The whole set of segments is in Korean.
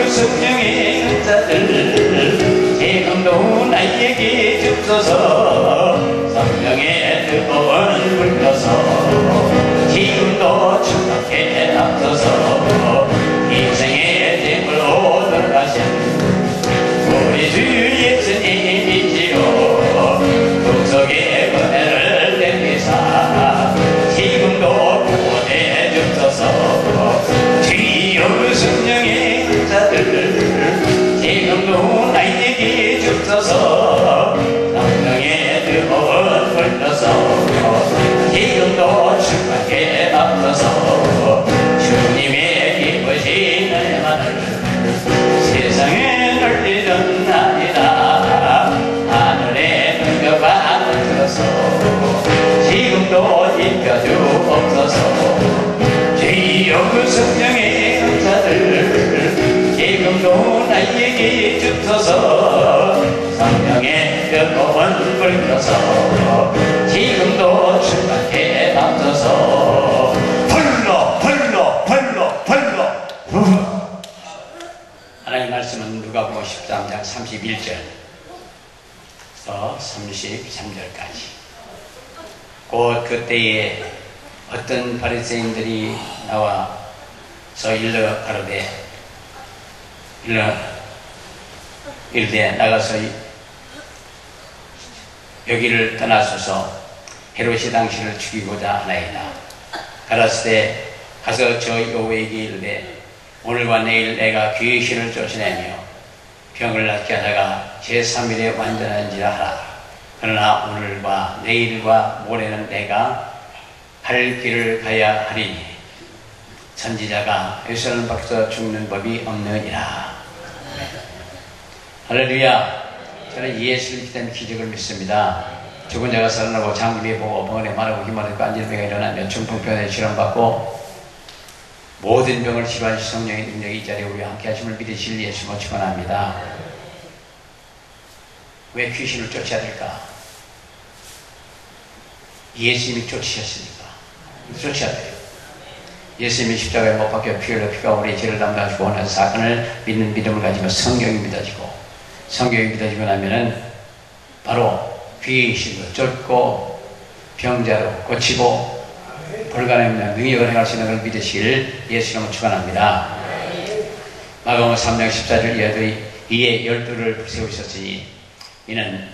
성령의 은사들 지금도 나에게 주소서. 성령의 뜨거운 불러서 지금도 축복해 앞서서 인생의 짐으로 돌아가신 우리 주 예수님이시여 구속의 은혜를 내리사 지금도 구원해 주소서. 주여 성령의 은사들 지금도 나에게 주소서. 성령의 뜨거운 불러서 지금도 축복해 앞서서 주님의 기쁘신 은혜만을 세상에 널리던 날이라 하늘에 능력과 들어서 지금도 입혀주옵소서. 주여 성령의 은사들 지금도 나에게 주소서. 성령의 뜨거운 불러서 지금도 축복해 앞서서 불러 하나님 말씀은 누가복음 13장 31절부터 33절까지. 곧 그때에 어떤 바리새인들이 나와서 이르되 나가서 여기를 떠나소서. 헤롯이 당신을 죽이고자 하나이다. 가라사대 가서 저 여호와에게 이르되 오늘과 내일 내가 귀신을 쫓아내며 병을 낫게 하다가 제3일에 완전한지라 하라. 그러나 오늘과 내일과 모레는 내가 갈 길을 가야 하리니 선지자가 예루살렘 밖에서 죽는 법이 없느니라. 할렐루야. 저는 예수를 기다린 기적을 믿습니다. 죽은 자가 살아나고 장님이 보고 병원에 말하고 힘을 깐지는 병이 일어나며 중풍병에 치료받고 모든 병을 치료하신 성령의 능력이 이 자리에 우리와 함께 하심을 믿으실 예수로 축원합니다. 왜 귀신을 쫓아야 될까? 예수님이 쫓으셨으니까 쫓아야 돼요. 예수님이 십자가에 못 박혀 피 흘려 피가 우리의 죄를 담당하시고 원하는 사건을 믿는 믿음을 가지면 성경이 믿어지고 성경이 믿어지고 나면은 바로 귀신을 쫓고 병자로 고치고 불가능한 능력을 행할 수 있는 걸 믿으실 예수님을 축원합니다. 마가복음 3장 14절 이에 12를 세우셨으니 이는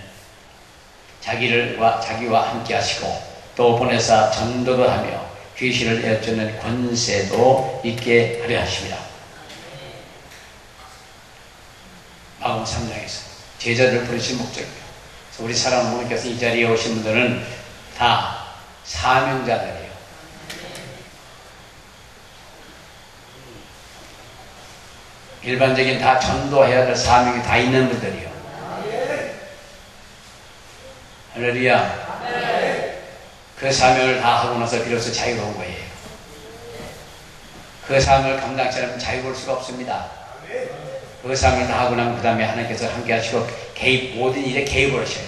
자기와 함께 하시고 또 보내사 전도도 하며 귀신을 내쫓는 권세도 있게 하려 하십니다. 마가복음 3장에서 제자들을 부르신 목적이에요. 우리 사랑 어머니께서 이 자리에 오신 분들은 다 사명자들이에요. 일반적인 다 전도해야 될 사명이 다 있는 분들이요. 할렐루야. 그 사명을 다 하고 나서 비로소 자유로운 거예요. 그 사명을 감당치 않으면 자유로울 수가 없습니다. 그 사명을 다 하고 나면 그 다음에 하나님께서 함께 하시고 모든 일에 개입을 하셔요.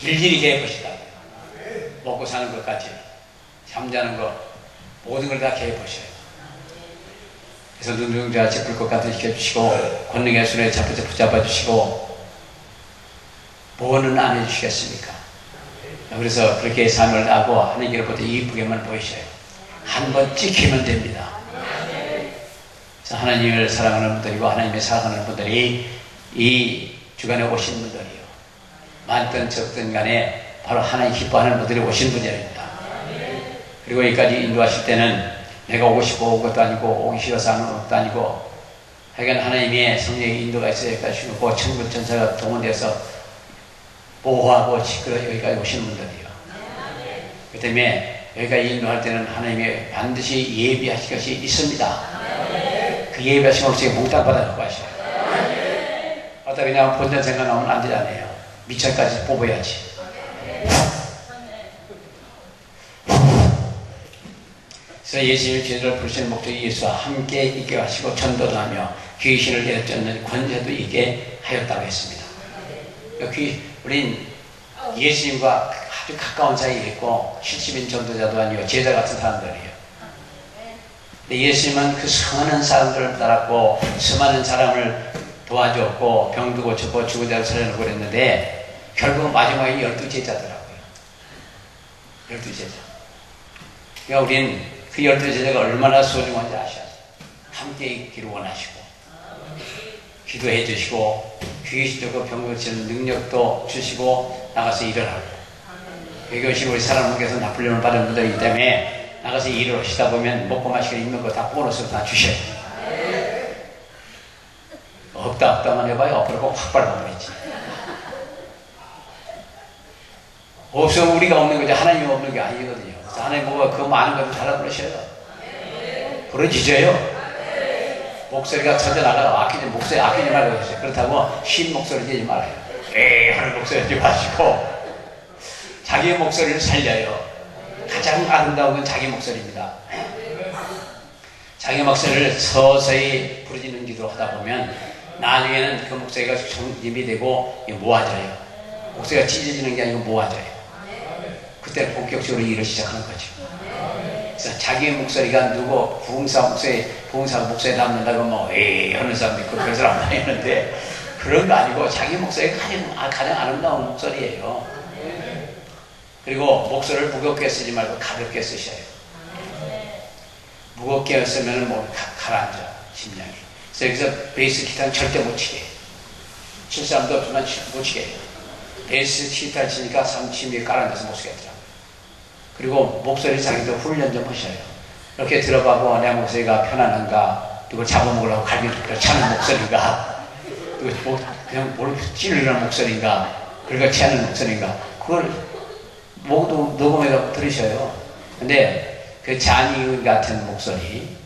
일일이 개입하시다고요. 먹고 사는 것까지 잠자는 것 모든 걸 다 개입하셔요. 그래서 눈동자 짚을 것 같은 시켜주시고 권능의 손에 붙잡아주시고 뭐는 안 해주시겠습니까? 그래서 그렇게 삶을 하고 하나님께로부터 이쁘게만 보이셔요. 한번 찍히면 됩니다. 그래서 하나님을 사랑하는 분들이고 하나님을 사랑하는 분들이 이 주간에 오신 분들이요. 많든 적든 간에 바로 하나님 기뻐하는 분들이 오신 분들입니다. 그리고 여기까지 인도하실 때는 내가 오고 싶어 온 것도 아니고 오기 싫어서 하는 것도 아니고 하여간 하나님의 성령의 인도가 있어야 하시고 천군 천사가 동원돼서 보호하고 지키러 여기까지 오시는 분들이요. 그 때문에 여기까지 인도할 때는 하나님이 반드시 예비하실 것이 있습니다. 그 예비하신 것을 몽땅 받아갖고 하셔요. 어따 그냥 본전 생각나면 안 되잖아요. 미천까지 뽑아야지. 그래서 예수님이 제자를 부르시는 목적이 예수와 함께 있게 하시고 전도도 하며 귀신을 내쫓는 권세도 있게 하였다고 했습니다. 우린 예수님과 아주 가까운 사이에 있고 실시민 전도자도 아니고 제자 같은 사람들이에요. 근데 예수님은 그 수많은 사람들을 따랐고 수많은 사람을 도와줬고 병도 고쳤고 죽은 자를 살려놓고 그랬는데 결국 마지막에 12제자더라고요. 12제자. 그러니까 우린 그 12제자가 얼마나 소중한지 아셔야죠. 함께 있기를 원하시고 기도해 주시고 귀신적으로 병 고치는 능력도 주시고 나가서 일을 하고 이것이 우리 사람에게서 나쁜 받은 분들이기 때문에 나가서 일을 하시다 보면 먹고 마시고 입는 거 다 보너스로 다 주셔요. 없다만 해봐요. 엎어놓고 확 밟아버리지. 없으면 우리가 없는 거지 하나님이 없는 게 아니거든요. 그래서 하나님 뭐가 그 많은 것을 달라 그러셔요. 부러지져요. 목소리가 터져나가고 목소리 아끼지 말고 하세요. 그렇다고 쉰 목소리 내지 말아요. 에이 하는 목소리 하지 마시고 자기의 목소리를 살려요. 가장 아름다운 건 자기 목소리입니다. 자기 목소리를 서서히 부르짖는 기도를 하다 보면 나중에는 그 목소리가 정립이 되고 모아져요. 목소리가 찢어지는 게 아니고 모아져요. 그때 본격적으로 일을 시작하는 거죠. 그래서 자기의 목소리가 누구 부흥사 목소리 담는다고 뭐 에이 하는 사람도 있고 그런 사람 많이 있는데 그런 거 아니고 자기 목소리가 가장 아름다운 목소리예요. 그리고 목소리를 무겁게 쓰지 말고 가볍게 쓰셔요. 무겁게 쓰면 뭐 가라앉아 심장이. 그래서 여기서 베이스 기타는 절대 못 치게 해요. 칠 사람도 없지만 못 치게 해요. 베이스 기타를 치니까 침이 깔아앉아서 못 쓰겠더라고요. 그리고 목소리 자기도 훈련 좀 하셔요. 이렇게 들어봐고 내 목소리가 편안한가, 누굴 잡아먹으려고 갈비를 차는 목소리인가, 누구 그냥 뭘 찌르는 목소리인가, 그렇게 하는 목소리인가, 그걸 모두 녹음해서 들으셔요. 근데 그 잔이 같은 목소리,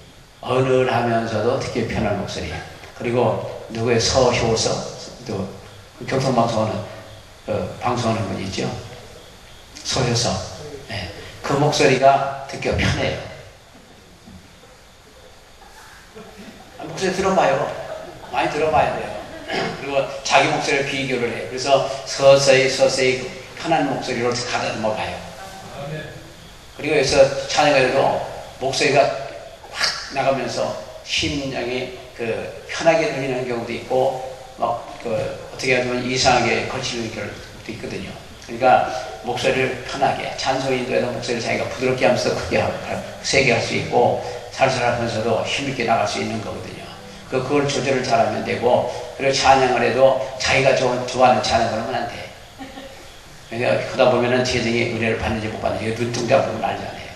어눌하면서도 되게 편한 목소리, 그리고 누구의 서효서, 또 교통방송하는 방송하는 분 있죠? 서효서. 네. 그 목소리가 듣기가 편해요. 목소리 들어봐요. 많이 들어봐야 돼요. 그리고 자기 목소리를 비교를 해요. 그래서 서서히 편한 목소리로 가다듬어 가요. 그리고 여기서 찬양해도 목소리가 확 나가면서 심장이 편하게 들리는 경우도 있고 막 어떻게 하면 이상하게 거치는 경우도 있거든요. 그러니까 목소리를 편하게 찬송인도에도 목소리를 자기가 부드럽게 하면서 크게 세게 할 수 있고 살살하면서도 힘있게 나갈 수 있는 거거든요. 그걸 조절을 잘하면 되고, 그리고 찬양을 해도 자기가 좋아하는 찬양을 하면 안 돼. 그러니까 그러다 보면은 재정이 은혜를 받는지 못 받는지 눈동자 보면 알잖아요.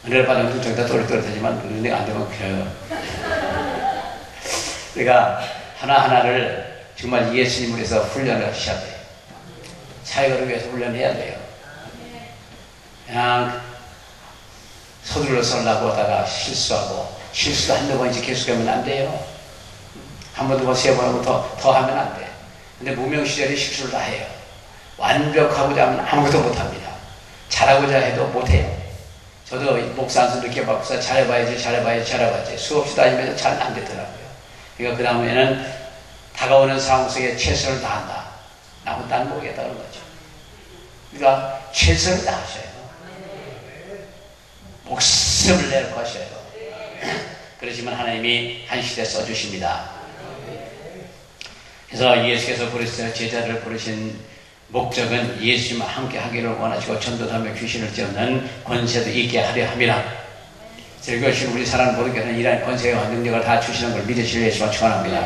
은혜를 받으면 눈동자 또렷또렷하지만 은혜가 안 되면 그래요. 그러니까 하나하나를 정말 예수님을 해서 훈련을 하셔야 돼요. 사역을 위해서 훈련해야 돼요. 그냥 서둘러 설라고 하다가 실수도 한두 번씩 계속하면 안 돼요. 한 번, 두 번, 세 번 하고 더 하면 안 돼. 근데 무명시절에 실수를 다 해요. 완벽하고자 하면 아무것도 못 합니다. 잘하고자 해도 못 해요. 저도 목사 안에서 늦게 받고서 잘해봐야지 수없이 다니면서 잘 안 되더라고요. 그러니까 그 다음에는 다가오는 상황 속에 최선을 다한다. 나무 딴 모르겠다 그런 거죠. 그러니까 최선을 다하셔요. 목숨을 내놓고 하셔요. 그러시면 하나님이 한 시대 써주십니다. 그래서 예수께서 부르셔서 제자를 부르신 목적은 예수님과 함께 하기를 원하시고 전도하며 귀신을 쫓는 권세도 있게 하려 함이라. 이것이 우리 사람 모두에게는 이러한 권세와 능력을 다 주시는 걸 믿으실 예수와 축원합니다.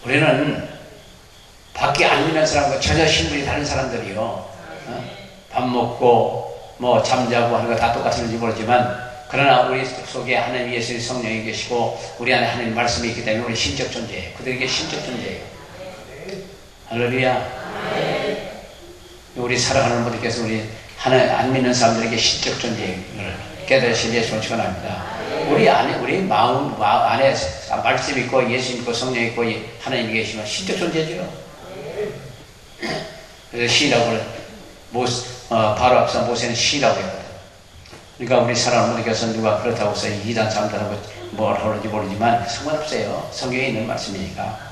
우리는 밖에 안 믿는 사람과 전혀 신분이 다른 사람들이요. 밥 먹고 뭐 잠자고 하는 거 다 똑같은지 모르지만, 그러나 우리 속에 하나님 예수의 성령이 계시고 우리 안에 하나님 말씀이 있기 때문에 우리 신적 존재예요. 그들에게 신적 존재예요. 할렐루야. 우리 살아가는 분들께서 우리 하나님 안 믿는 사람들에게 신적 존재를 깨달으신 예수를 축원합니다. 우리 안에 우리 마음 안에 말씀 있고 예수 있고 성령 있고 하나님이 계시면 신적 존재죠. 그래서 시라고 바로 앞서 모세는 시라고 했거든. 그러니까 우리 사랑하는 분들께서 누가 그렇다고 해서 2단 3단하고 뭘 하는지 모르지만 상관없어요. 성경에 있는 말씀이니까.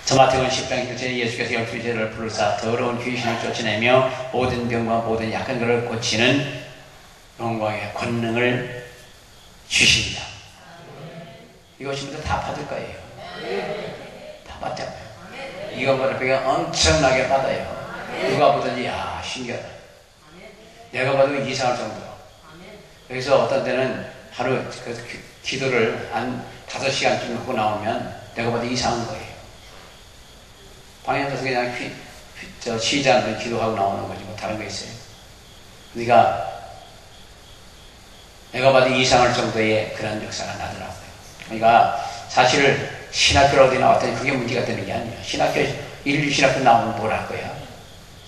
저 마태복음 10장 1절에 예수께서 12제자를 부르사 더러운 귀신을 쫓아내며 모든 병과 모든 약한 것을 고치는 영광의 권능을 주십니다. 이거 오시면 다 받을 거예요. 다 받잖아요. 이것만 배가 엄청나게 받아요. 누가 보든지 야 신기하다. 내가 봐도 이상할 정도로. 여기서 어떤 때는 하루 기도를 한 5시간쯤 하고 나오면 내가 봐도 이상한 거예요. 방에 앉아서 그냥 쉬지 않는 기도하고 나오는 거지 뭐 다른 거 있어요. 그러니까 내가 봐도 이상할 정도의 그런 역사가 나더라고요. 그러니까 사실 신학교로 어디 나왔더니 그게 문제가 되는 게 아니에요. 인류 신학교 나오면 뭘 할 거야?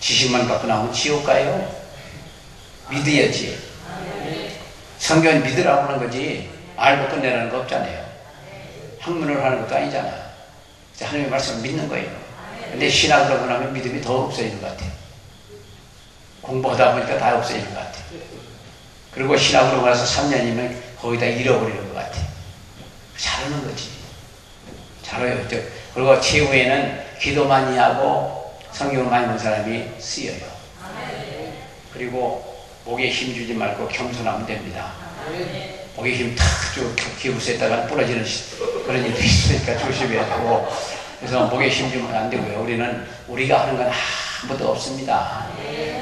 지식만 갖고 나오면 지옥 가요. 믿어야지. 성경 믿으라고 하는 거지 알고 끝내라는 거 없잖아요. 학문을 하는 것도 아니잖아. 하나님의 말씀을 믿는 거예요. 근데 신학을 하고 나면 믿음이 더 없어지는 것 같아요. 공부하다 보니까 다 없어지는 것 같아요. 그리고 신학으로 가서 3년이면 거의 다 잃어버리는 것 같아요. 잘하는 거지. 잘해요. 그리고 최후에는 기도 많이 하고 성경을 많이 본 사람이 쓰여요. 그리고 목에 힘 주지 말고 겸손하면 됩니다. 목에 힘 탁 주고 기부스에다가 부러지는 그런 일도 있으니까 조심해야 되고. 그래서 목에 힘 주면 안 되고요. 우리가 하는 건 아무것도 없습니다.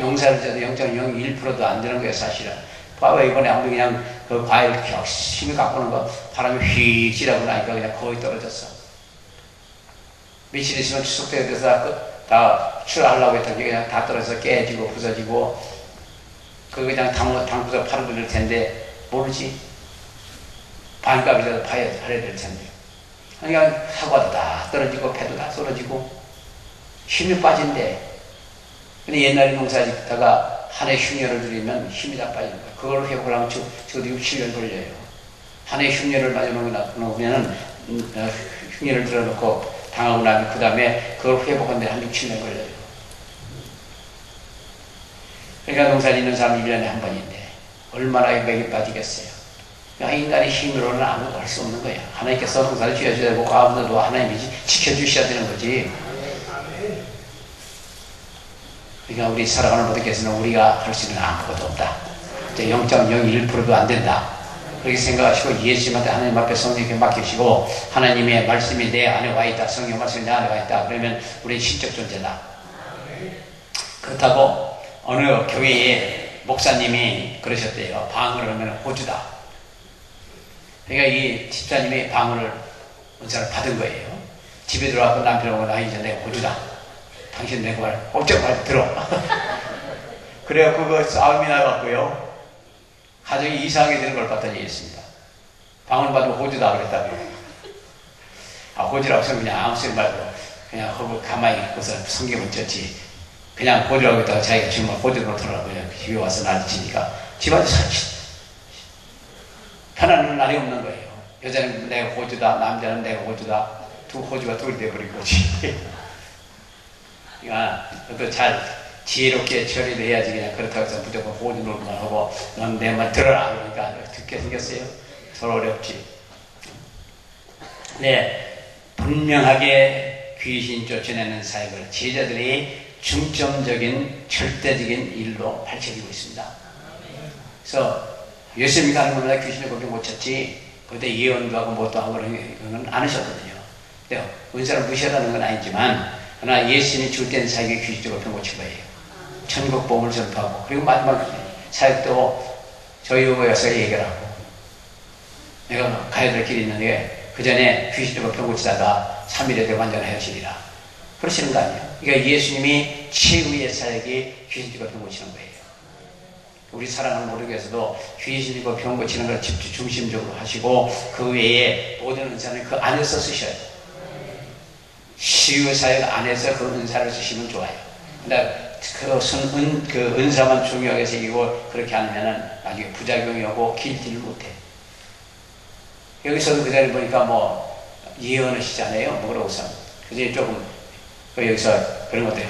용사를 져도 0.01%도 안 되는 거예요, 사실은. 봐봐, 이번에 아무리 그냥 그 과일 열심히 갖고 오는 거 바람이 휙 지나고 나니까 그냥 거의 떨어졌어. 며칠 있으면 추석 때 돼서 다 출하려고 했던 게 그냥 다 떨어져서 깨지고 부서지고 그 그냥 당부서 팔아도 될 텐데 모르지. 반값이라도 팔아야 될 텐데. 그냥 사과도 다 떨어지고 배도 다 떨어지고 힘이 빠진대. 근데 옛날에 농사 짓다가 한 해 흉년을 들이면 힘이 다 빠지는 거야. 그걸 회복하려면 적어도 6, 7년 걸려요. 한 해 흉년을 맞아놓으면 흉년을 들어놓고 당하고 나면 그 다음에 그걸 회복하는데 한 6, 7년 걸려요. 그러니까 농사 짓는 사람 1년에 한 번인데 얼마나 맥이 빠지겠어요. 그러니까 인간의 힘으로는 아무것도 할 수 없는 거야. 하나님께서 농사를 지어줘야 되고 아무도 하나님이 지켜주셔야 되는 거지. 그러니까 우리 살아가는 분들께서는 우리가 할 수 있는 아무것도 없다. 0.01%도 안 된다. 그렇게 생각하시고 예수님한테 하나님 앞에 성령께 맡기시고 하나님의 말씀이 내 안에 와 있다. 성령 말씀이 내 안에 와 있다. 그러면 우리는 신적 존재다. 그렇다고 어느 교회에 목사님이 그러셨대요. 방언을 하면 호주다. 그러니까 이 집사님이 방언을 은사를 받은 거예요. 집에 들어와서 남편하고 나 이제 내가 호주다. 당신 내 말 꼼짝 말고 들어. 그래갖고 그 싸움이 나갔고요. 가정이 이상하게 되는 걸 봤더니 있습니다. 방언 받으면 호주다 그랬다며. 호주라고 해서 그냥 아무 소리 말고 그냥 하고 가만히 있고서 성경을 쳤지. 그냥 호주라고 했다가 자기가 정말 호주로 들어가고 그냥 집에 와서 난리치니까 집안에서 편안한 날이 없는 거예요. 여자는 내가 호주다, 남자는 내가 호주다. 호주가 둘이 돼버린 거지. 그러니까 또 잘 지혜롭게 처리를 해야지. 그냥 그렇다고 해서 무조건 호주 놀기만 하고 넌 내 말 들어라 그러니까 듣게 생겼어요. 서로 어렵지. 네, 분명하게 귀신 쫓아내는 사역을 제자들이 중점적인 절대적인 일로 밝혀지고 있습니다. 그래서 예수님이 가는 겁니다. 귀신을 거기 못 쳤지. 그때 예언도 하고 뭣도 하고 그런 안 하셨거든요. 은사를 무시하라는 건 아니지만 그러나 예수님이 줄 때는 사역에 귀신적으로 병고친 거예요. 천국 복음을 전파하고 그리고 마지막 사역도 저희 교회에서 얘기를 하고 내가 가야 될 길이 있는데 그 전에 귀신적으로 병고치다가 3일에 대관전하시리라 그러시는 거 아니에요. 그러니까 예수님이 최후의 사역이 귀신적으로 병고치는 거예요. 우리 사랑하는 모르겠어도 귀신적으로 병고치는 걸 중심적으로 하시고 그 외에 모든 은사는 그 안에서 쓰셔야 돼요. 시의 사역 안에서 그 은사를 쓰시면 좋아요. 근데 그 은사만 중요하게 새기고 그렇게 하면은 나중에 부작용이 오고 길지를 못해. 여기서도 그 자리에 보니까 뭐 예언하시잖아요. 뭐라고서. 그래서 조금 여기서 그런 것도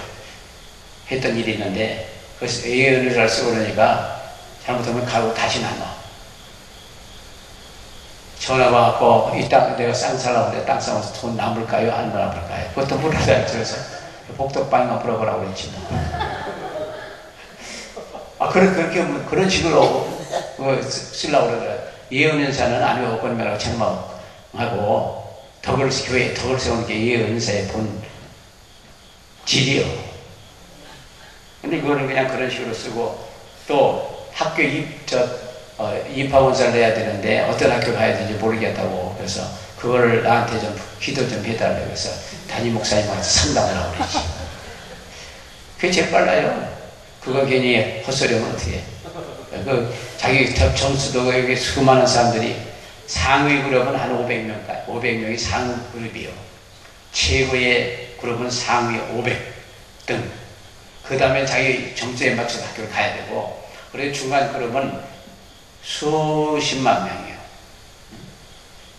했던 일이 있는데 그래서 예언을 잘 쓰고 그러니까 잘못하면 가고 다시 나눠. 전화 와갖고 이 땅 내가 쌍 살라고 땅 사면서 돈 남을까요? 안 남을까요? 그것도 물어봐야 그래서 복덕방이만 물어보라고 그랬지 뭐. 그렇게 그런 식으로 쓰려고 그러더라. 예언연사는 아니면 오건매라고 책망하고 교회 덕을 세우는 게 예언연사의 본 질이요. 근데 그거는 그냥 그런 식으로 쓰고, 또 학교 입학원서를 내야 되는데 어떤 학교 가야 되는지 모르겠다고, 그래서 그거를 나한테 좀 기도 좀 해달라고 해서 담임 목사님한테 상담을 하고 그랬지. 그게 제일 빨라요. 그거 괜히 헛소리하면 어떻게 해. 자기 점수도 여기 수많은 사람들이 상위 그룹은 한 500명까지, 500명이 상위 그룹이요. 최고의 그룹은 상위 500등. 그 다음에 자기 점수에 맞춰서 학교를 가야 되고, 그리고 중간 그룹은 수십만 명이에요.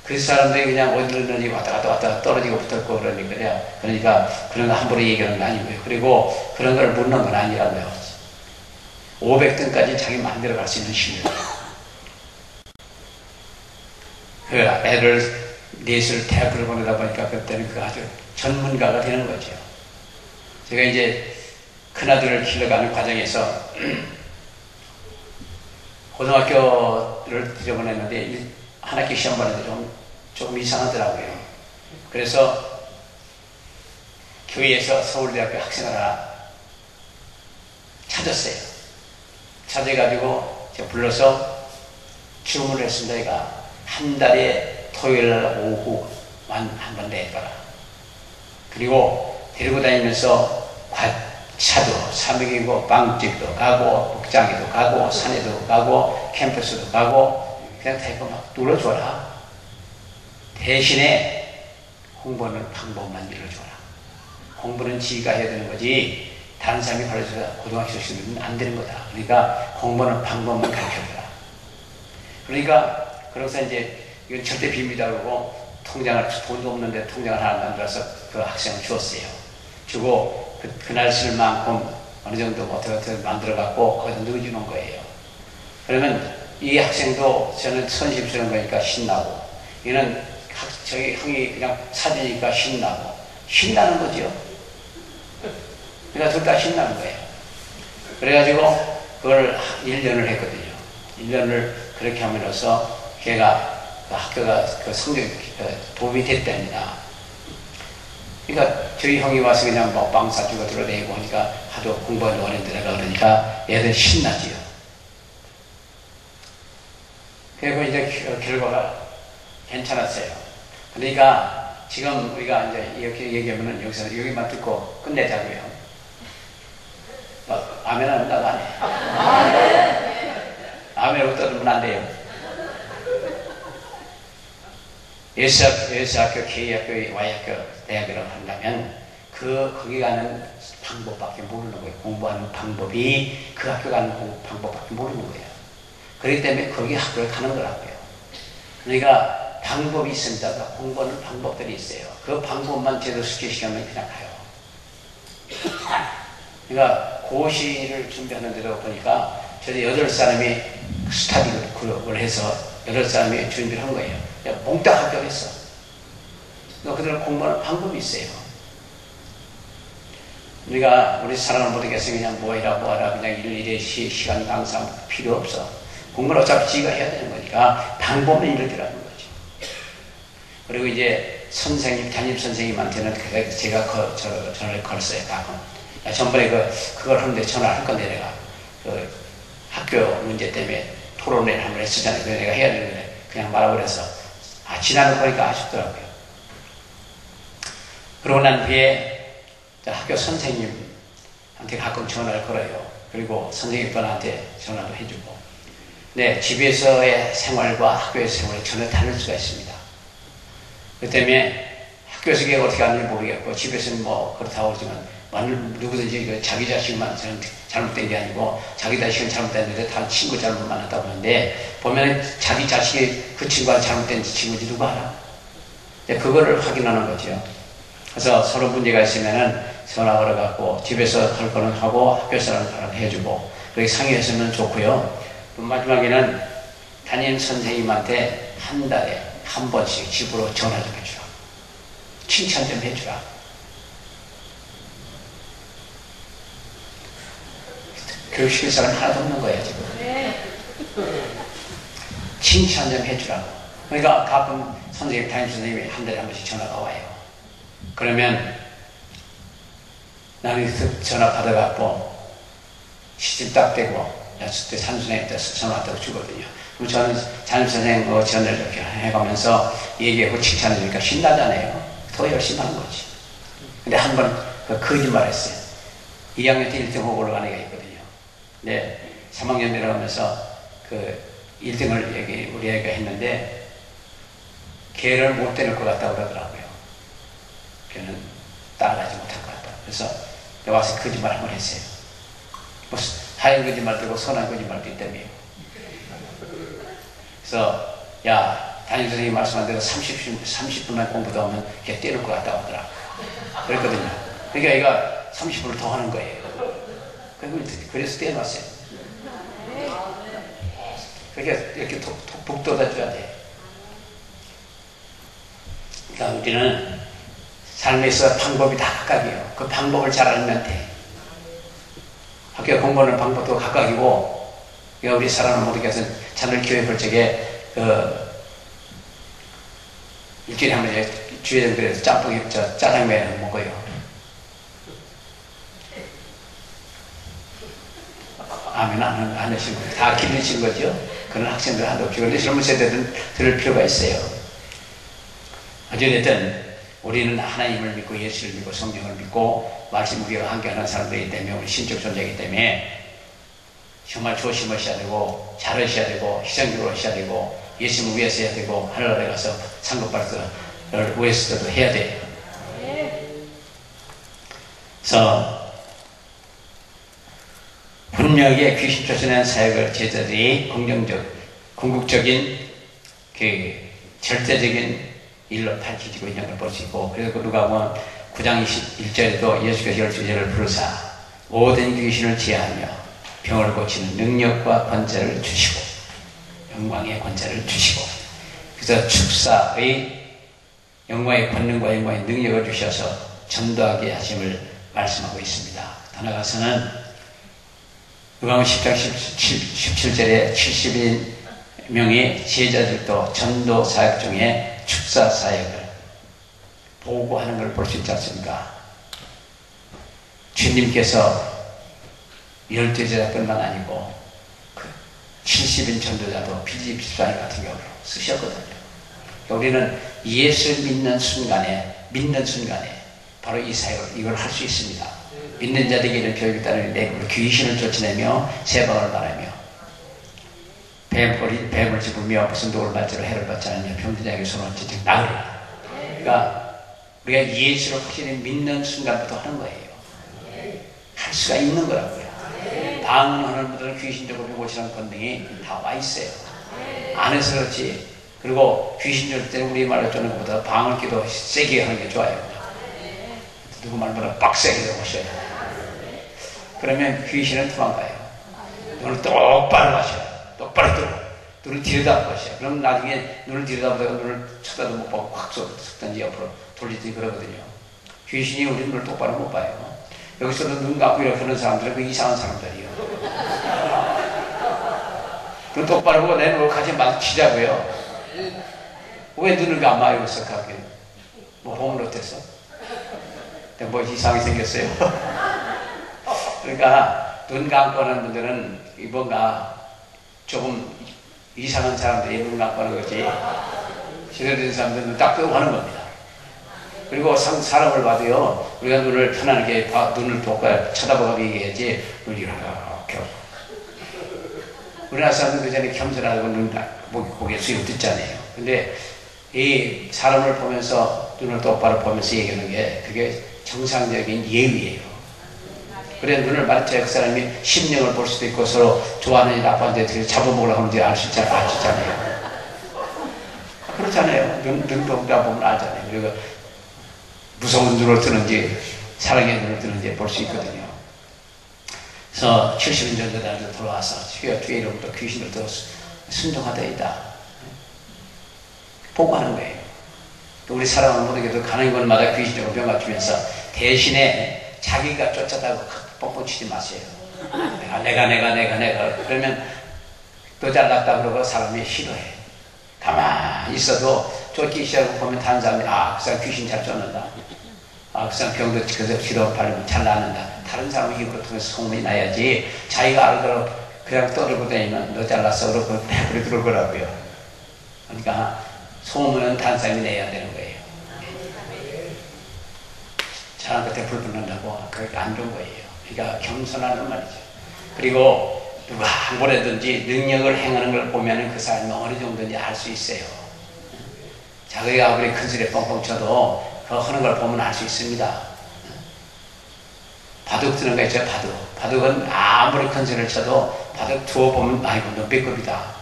그 사람들이 그냥 어디든지 왔다 갔다 떨어지고 붙었고 그러니까 그런 거 함부로 얘기하는 거 아니고요. 그리고 그런 걸 묻는 건 아니라고요. 500등까지 자기 마음대로 갈 수 있는 실력이에요. 그 애를 넷을 대학을 보내다 보니까 그때는 그 아주 전문가가 되는 거죠. 제가 이제 큰아들을 키워가는 과정에서 고등학교를 들여보냈는데 한 학기 시험 보는데 조금 이상하더라고요. 그래서 교회에서 서울대학교 학생을 하나 찾았어요. 찾아가지고 제가 불러서 주문을 했습니다. 얘가 한 달에 토요일날 오후만 한 번 내더라. 그리고 데리고 다니면서 차도 사먹이고 빵집도 가고 복장에도 가고 산에도 가고 캠퍼스도 가고 그냥 대고 막 눌러줘라. 대신에 공부하는 방법만 밀어줘라. 공부는 지가 해야 되는 거지 다른 사람이 가르쳐서 고등학교 시키면 안 되는 거다. 그러니까 공부하는 방법만 가르쳐줘라. 그러니까 그래서 이제 이건 절대 비밀이다 그러고 돈도 없는데 통장을 하나 만들어서 그 학생을 주었어요. 주고 그날 쓸 만큼 어느 정도 어떻게 만들어 갖고 거기다 넣어주는 거예요. 그러면 이 학생도 저는 선심 쓰는 거니까 신나고, 얘는 저기 형이 그냥 사주니까 신나는 거죠. 그러니까 둘 다 신나는 거예요. 그래가지고 그걸 1년을 했거든요. 1년을 그렇게 하면서 걔가 그 학교가 그 성적이 도움이 됐답니다. 그러니까 저희 형이 와서 그냥 뭐 빵 사주고 들어다니고 하니까 하도 공부하는 어린애들이라 그러니까 얘들 신나지요. 그리고 이제 결과가 괜찮았어요. 그러니까 지금 우리가 이제 이렇게 얘기하면은 여기만 듣고 끝내자고요. 아멘 하면 나도 안 해. 아멘을 떠들면 안 돼요. 예수학교, K학교, Y학교, 대학이라고 한다면 거기 가는 방법밖에 모르는 거예요. 공부하는 방법이 그 학교 가는 방법밖에 모르는 거예요. 그렇기 때문에 거기 학교를 가는 거라고요. 그러니까 방법이 있습니다. 공부하는 방법들이 있어요. 그 방법만 제대로 숙지시키면 그냥 가요. 그러니까 고시를 준비하는데도 보니까 저도 8사람이 스타디 그룹을 해서 8사람이 준비를 한 거예요. 몽땅 합격했어. 그들은 공부하는 방법이 있어요. 우리가 우리 사람을 모르겠으면 그냥 뭐하라 그냥 일일이 시간 항상 필요 없어. 공부는 어차피 지가 해야 되는 거니까 방법은 이렇게라는 거지. 그리고 이제 담임 선생님한테는 제가 전화를 걸었어요. 가끔. 전번에 그걸 하는데 전화를 할 건데 내가 학교 문제 때문에 토론회를 한번 했었잖아요. 그래서 내가 해야 되는데 그냥 말하고 그래서 지나고 보니까 아쉽더라고요. 그러고 난 후에 학교 선생님한테 가끔 전화를 걸어요. 그리고 선생님분한테 전화도 해주고. 네, 집에서의 생활과 학교의 생활이 전혀 다를 수가 있습니다. 그 때문에 학교에서 걔가 어떻게 하는지 모르겠고 집에서는 뭐 그렇다고 하지만 누구든지 자기 자식만 잘못된 게 아니고 자기 자식은 잘못됐는데 다른 친구 잘못 만났다고 하는데 보면 자기 자식이 그 친구가 잘못된 친구인지 누가 알아? 그거를 확인하는 거죠. 그래서 서로 문제가 있으면은 전화 걸어갖고 집에서 할 거는 하고 학교에서 하는 거는 해주고 그렇게 상의했으면 좋고요. 또 마지막에는 담임 선생님한테 한 달에 한 번씩 집으로 전화 좀 해주라. 칭찬 좀 해주라. 교육시킬 사람 하나도 없는 거예요, 지금. 칭찬 좀 해주라고. 그러니까 가끔 선생님, 담임선생님이 한 달에 한 번씩 전화가 와요. 그러면 나는 그 전화 받아갖고 시집 딱 대고 야, 그때 산수생님한테 전화 왔다고 주거든요. 그럼 저는 담임선생님하고 전화를 이렇게 해가면서 얘기하고 칭찬해주니까 신나잖아요. 더 열심히 하는 거지. 근데 한 번 그 거짓말 했어요. 2학년 때 1등 하고 올라간 애가 있거든요. 근데 3학년 내려가면서 그 1등을 우리 애가 했는데 걔를 못 때릴 것 같다고 그러더라고요. 걔는 따라가지 못할 것 같다. 그래서 내가 와서 거짓말 한 번 했어요. 뭐 하얀 거짓말도 있고 선한 거짓말도 있다며요. 그래서 야, 담임선생님이 말씀한 대로 30분만 공부도 하면 걔 때릴 것 같다고 하더라고. 그랬거든요. 그러니까 얘가 30분을 더 하는 거예요. 그래서 떼어놨어요. 그러니까 이렇게 북돋아줘야 돼. 그러니까 우리는 삶에서 방법이 다 각각이에요. 그 방법을 잘 알면 돼. 학교 공부하는 방법도 각각이고, 그러니까 우리 사람은 모두 해서 자녀를 교회 볼 적에 일주일에 한 번 주에 그래서 짬뽕, 짜장면을 먹어요. 아멘 안 하신 거예요. 다 기르신 거죠. 그런 학생들 한도 없죠. 그런데 젊은 세대들은 들을 필요가 있어요. 어쨌든 우리는 하나님을 믿고 예수를 믿고 성령을 믿고 말씀 우리와 함께하는 사람들이기 때문에 우리 신적 존재이기 때문에 정말 조심하셔야 되고 잘하셔야 되고 희생적으로 하셔야 되고 예수님을 위해서 해야 되고 하늘나라에 가서 상급받을 위해서도 해야 돼요. 그래서 분명히 귀신 쫓아내는 사역을 제자들이 궁극적인 그 절대적인 일로 밝혀지고 있는 걸 볼 수 있고, 그래서 누가복음 9장 21절에도 예수께서 12절을 부르사 모든 귀신을 제하며 병을 고치는 능력과 권세를 주시고 영광의 권세를 주시고, 그래서 축사의 영광의 권능과 영광의 능력을 주셔서 전도하게 하심을 말씀하고 있습니다. 더 나아가서는 누가복음 10장 17절에 70명의 제자들도 전도 사역 중에 축사 사역을 보고하는 걸 볼 수 있지 않습니까? 주님께서 12제자뿐만 아니고 그 70인 전도자도 빌립 집사님 같은 경우로 쓰셨거든요. 우리는 예수 믿는 순간에 바로 이 사역을 이걸 할 수 있습니다. 믿는 자들에게는 교육에 따른 내가 귀신을 쫓아내며 세방을 말하며 뱀을 집으며 무슨 독을 맞지로 해를 받지 않으며 병든 자에게 손을 찢지 나으리라. 그러니까 우리가 예수를 확실히 믿는 순간부터 하는 거예요. 할 수가 있는 거라고요. 방언하는 분들은 귀신적으로 고치는 권능이 다 와 있어요. 안 해서 그렇지. 그리고 귀신 줄 때는 우리 말로 쫓는 것보다 방언 기도 세게 하는 게 좋아요. 누구 말보다 빡세게 하셔야 돼요. 그러면 귀신은 도망가요. 눈을 똑바로 하셔요. 똑바로 뜨고 눈을 들여다보고 하셔요. 그럼 나중에 눈을 들여다보다가 눈을 쳐다도 못 보고 확 쏟든지 옆으로 돌리든지 그러거든요. 귀신이 우리 눈을 똑바로 못 봐요. 여기서도 눈 감고 이렇게 하는 사람들은 그 이상한 사람들이에요. 눈 똑바로 보고 내 눈을 같이 마주치자고요. 왜 눈을 감아요? 썩하게 뭐 보면 어땠어? 뭐 이상하게 생겼어요. 그러니까 눈 감고 하는 분들은 뭔가 조금 이상한 사람들이 눈 감고 하는 거지, 제대로 된 사람들은 눈 딱 뜨고 하는 겁니다. 그리고 사람을 봐도요, 우리가 눈을 편안하게 눈을 똑바로 쳐다보고 얘기해야지 눈이 이렇게 우리나라 사람들 그 전에 겸손하고 눈 고개 숙이고 듣잖아요. 근데 이 사람을 보면서 눈을 똑바로 보면서 얘기하는 게 그게 정상적인 예의예요. 그래 눈을 마주쳐야 그 사람이 심령을 볼 수도 있고 서로 좋아하는 일 나빠하는 데 잡아먹으려고 하는지 알 수 있잖아요. 그렇잖아요. 눈도 보면 알잖아요. 그리고 무서운 눈을 뜨는지 사랑의 눈을 뜨는지 볼 수 있거든요. 그래서 70년 전도자들 돌아와서 주의 이름부터 귀신을 더 순종하다이다 보고하는 거예요. 우리 사람은 모두에도 가는 곳마다 귀신적으로 병 맞추면서 대신에 자기가 쫓아다고 뻥뻥 치지 마세요. 내가 그러면 또 잘났다 그러고 사람이 싫어해. 있어도 쫓기 시작하고 보면 다른 사람이 그 사람 귀신 잘 쫓는다. 그 사람 병도 기도 바르면 잘 낫는다. 다른 사람의 입으로 통해서 소문이 나야지 자기가 알더라도 그냥 떠들고 다니면 너 잘났어 그러고 그렇게 그럴 거라고요. 그러니까 소문은 다른 사람이 내야 되는 거예요. 사람 끝에 불 붙는다고 그렇게 안 좋은 거예요. 그러니까 겸손하는 말이죠. 그리고 누가 뭐라든지 능력을 행하는 걸 보면 그 사람이 어느 정도인지 알 수 있어요. 자기가 아무리 큰 소리에 뻥뻥 쳐도 그거 하는 걸 보면 알 수 있습니다. 바둑 드는 거 있죠. 바둑은 아무리 큰 소리를 쳐도 바둑 두어 보면 아이고 너 B급이다.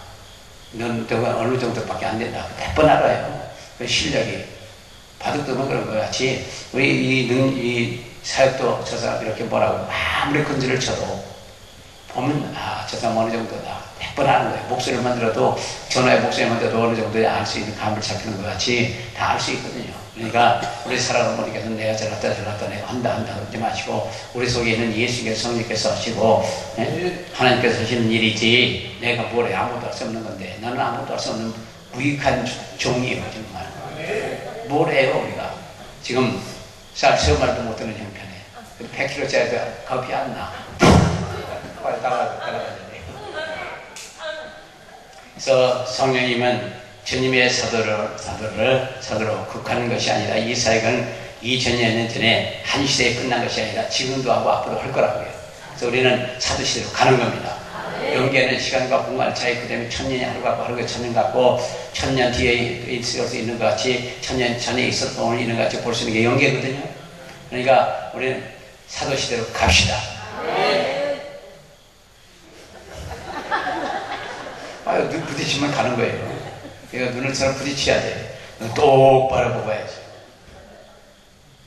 넌 어느 정도밖에 안 된다. 몇 번 알아요. 그 실력이. 바둑 두면 그런 것 같이 우리 이 사역도 저 사람 이렇게 뭐라고 아무리 큰 소리를 쳐도 보면 저 사람 어느 정도다. 몇 번 아는 거예요. 목소리만 들어도 전화의 목소리만 들어도 어느 정도에 알 수 있는 감을 잡히는 것 같이 다 알 수 있거든요. 그러니까 우리 살아가면서 내가 잘났다 내가 한다 그러지 마시고 우리 속에 있는 예수께서 성령께서 하시고 하나님께서 하시는 일이지 내가 뭘 해 아무것도 할 수 없는 건데 나는 아무것도 할 수 없는 무익한 종이에요. 정말 뭘 해요 우리가 지금 쌀 말도 못 듣는 형편에 100kg짜리 겁이 안 나. 빨리 따라가야 돼. 그래서 성령님은 주님의 사도로 국하는 것이 아니라 이 사역은 2000여 년 전에 한 시대에 끝난 것이 아니라 지금도 하고 앞으로 할 거라고요. 그래서 우리는 사도시대로 가는 겁니다. 영계는 시간과 공간을 차이, 그 다음에 1000년이 하루 같고 하루가 1000년 같고 1000년 뒤에 있을 수 있는 것 같이 1000년 전에 있었던 오늘 있는 것 같이 볼 수 있는 게 영계거든요. 그러니까 우리는 사도시대로 갑시다. 눈 부딪히면 가는 거예요. 그러니까 눈을 서로 부딪혀야 돼. 똑바로 보아야지.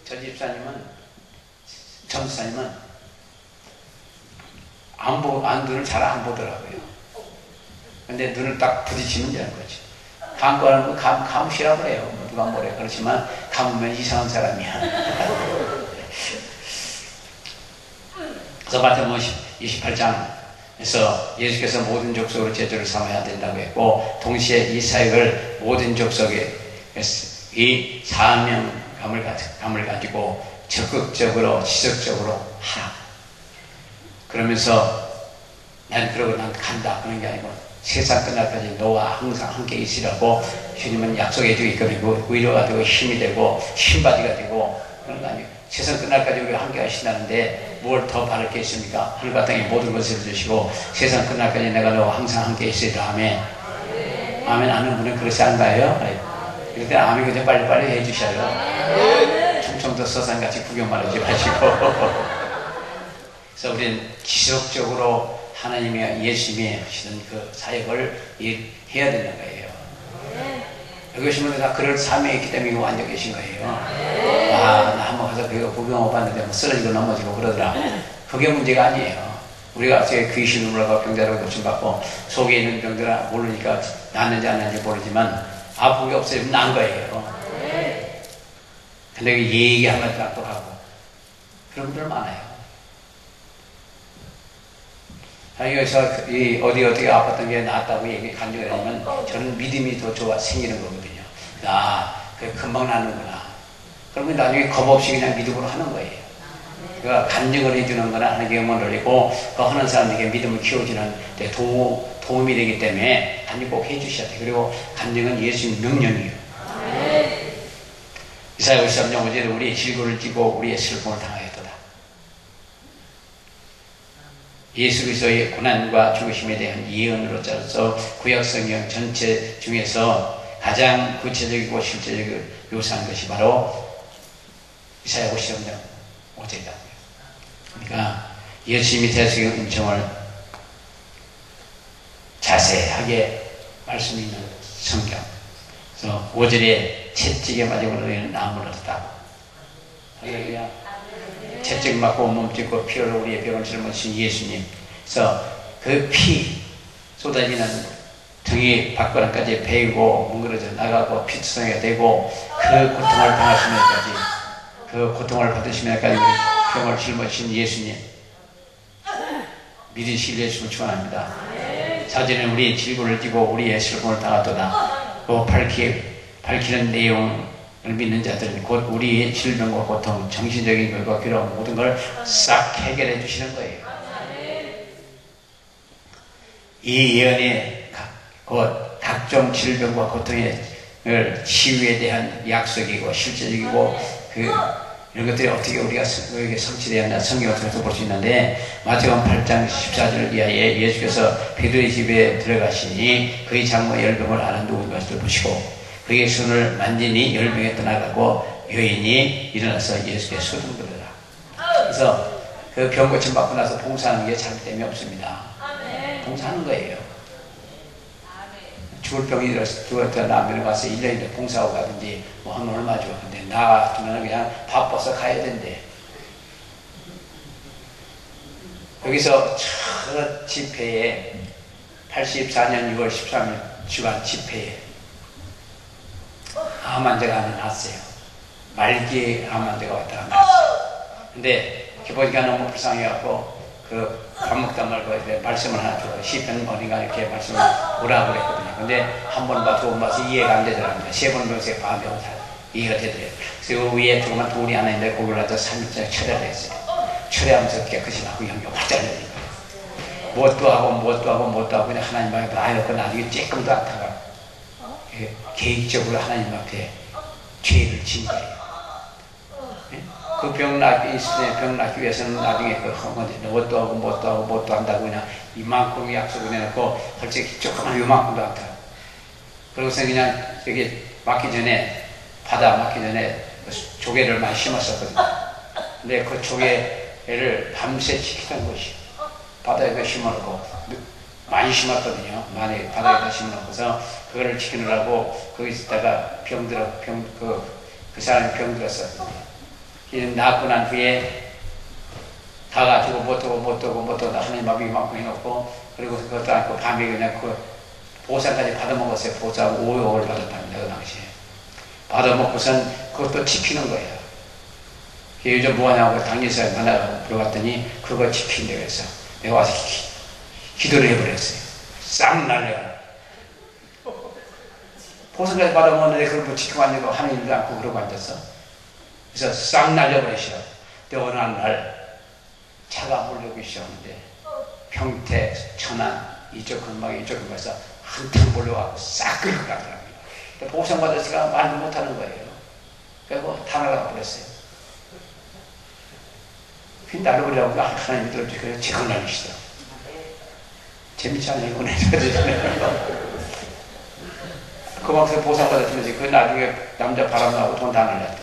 저 집사님은, 전사님은 눈을 잘 안 보더라고요. 근데 눈을 딱 부딪히면 되는 거지. 감고 하는 거 감으시라고 해요. 누가 뭐래. 그렇지만 감으면 이상한 사람이야. 그래서 마태복음 28장 그래서 예수께서 모든 족속으로 제자를 삼아야 된다고 했고 동시에 이 사역을 모든 족속에 이 사명감을 가지고 적극적으로 지속적으로 하라. 그러면서 난 간다 그런 게 아니고 세상 끝날까지 너와 항상 함께 있으라고 주님은 약속해 주고 있거든요. 위로가 되고 힘이 되고 신바디가 되고 그런 거 아니에요. 세상 끝날까지 우리가 함께 하신다는데 뭘 더 바랄 게 있습니까? 하늘과 땅에 모든 것을 주시고 세상 끝날까지 내가 너와 항상 함께 있으리라. 아멘. 아멘 하는 분은 그렇지 않나요? 이럴 때 아멘 그냥 빨리빨리 해주셔요. 충청도 서산같이 구경만 하지 마시고. 그래서 우리는 지속적으로 하나님의 예수님이 하시는 그 사역을 해야 된다는 거예요. 여기 오신 분들 다 그럴 사명이 있기 때문에 이거 앉아 계신 거예요. 나 한번 가서 그거 구경해 봤는데 뭐 쓰러지고 넘어지고 그러더라. 그게 문제가 아니에요. 우리가 귀신을 물어가 병자라고 고침받고 속에 있는 병들아 모르니까 낫는지 안 낫는지 모르지만 아픈 게 없어지면 난 거예요. 근데 그 얘기하면 또 하고 그런 분들 많아요. 여기서 어떻게 아팠던 게 나았다고 간증을 하면 저는 믿음이 더 생기는 거거든요. 그게 금방 나는구나. 그러면 나중에 겁 없이 그냥 믿음으로 하는 거예요. 그러니까 간증을 해주는 거나 하나님께 영광을 올리고 그 하는 사람에게 믿음을 키워주는 데 도움이 되기 때문에 간증 꼭 해주셔야 돼요. 그리고 간증은 예수님 명령이에요. 이사야 53장 5절에 우리의 질고를 띠고 우리의 슬픔을 당하였도다. 예수 그리스도의 고난과 죽으심에 대한 예언으로서 구약성경 전체 중에서 가장 구체적이고 실제적으로 묘사한 것이 바로 이사야 53장 5절이다. 그러니까 예수님이 대속의 은총을 자세하게 말씀 있는 성경. 그래서 5절에 채찍에 맞으고 너희는 나음을 얻었다. 할렐루야. 채찍 맞고 몸짓고 피로 우리의 병을 짊어지신 예수님. 그래서 그 피 쏟아지는 등이 밖으로까지 베이고 뭉그러져 나가고 피투성이가 되고 그 고통을 당하시면까지 그 고통을 받으시면까지 우리 병을 짊어지신 예수님 믿으실 예수를 축원합니다. 사전에 우리의 질고를 띠고 우리의 슬픔을 당하도다. 밝히는 내용을 믿는 자들은 곧 우리의 질병과 고통, 정신적인 결과 괴로움 모든 걸 싹 해결해 주시는 거예요. 이 예언이 곧 각종 질병과 고통의 치유에 대한 약속이고 실제적이고 이런 것들이 어떻게 우리가 성취되었나 성경을 통해서 볼 수 있는데, 마태복음 8장 14절 이하에 예수께서 베드로의 집에 들어가시니 그의 장모 열병을 앓는 누군가 보시고 그의 손을 만지니 열병이 떠나가고 여인이 일어나서 예수께 소등들어라. 그래서 그 병 고침 받고 나서 봉사하는 게 잘못됨이 없습니다. 봉사하는 거예요. 죽을 병이 죽었다 남편에 가서 1년인데 봉사하고 가든지 뭐 하면 얼마 좋아. 근데 나 같으면 그냥 바빠서 가야 된대. 여기서 첫 집회에 84년 6월 13일 주간 집회에 암 환자가 하나 났어요. 말기에 암 환자가 왔다가 났어요. 근데 보니까 너무 불쌍해갖고 밥 먹다 말고 말씀을 하나 줘요. 시편 어딘가 이렇게 말씀을 오라고 그랬거든요. 근데 한 번 봐, 두 번 봐서 이해가 안 되더랍니다. 세 번 배워서 밤에 이해가 되더래요. 그래서 그 위에 조그만 돌이 하나 있는데 그걸 갖다 3일째 철회를 했어요. 철회하면서 깨끗이 나고 영이 확 잘려진 거예요. 뭣도 하고 그냥 하나님 앞에 놔놓고 나중에 조금도 안 타가 계획적으로 하나님 앞에 죄를 진 거예요. 그 병 낫기 위해서는 나중에 뭣도 하고 한다고 그냥 이만큼 약속을 내놓고 솔직히 조금만 요만큼도 안 타. 그러고서 그냥 여기 바다 막기 전에 조개를 많이 심었었거든요. 근데 그 조개를 밤새 지키던 것이 바다에다 심어놓고 많이 심었거든요. 많이 바다에다 심어놓고서 그거를 지키느라고 거기서다가 그 사람이 병들었었거든요. 낳고 난 후에 가가지고 못 오고 하나님 앞에 이만큼 해놓고 그리고 그것도 않고 밤에 그냥 그 보상까지 받아먹었어요. 보상 5억을 받았답니다. 그 당시에 받아먹고선 그것도 지키는 거예요. 요즘 뭐하냐고 당일사에 만나고 들어갔더니 그거 지킨다고 해서 내가 와서 기도를 해버렸어요. 싹 날려가 보상까지 받아먹었는데 그걸 뭐 지키고 앉고 하는 일도 않고 그러고 앉았어. 그래서 싹 날려버리셔. 근데 어느 날 차가 몰려오기 시작하는데 평택, 천안 이쪽 근방에서 한탕 몰려와서 싹 끌고 가더라고요. 보상받았으니까 말도 못하는 거예요. 그리고 다 나가버렸어요. 그 날려버리라고 하나님 들어주지. 그래서 제거 날리시더라고요. 재밌지 않아요? 이번에 그만큼 보상받았으면서 그 나중에 남자 바람나고 돈 다 날렸대.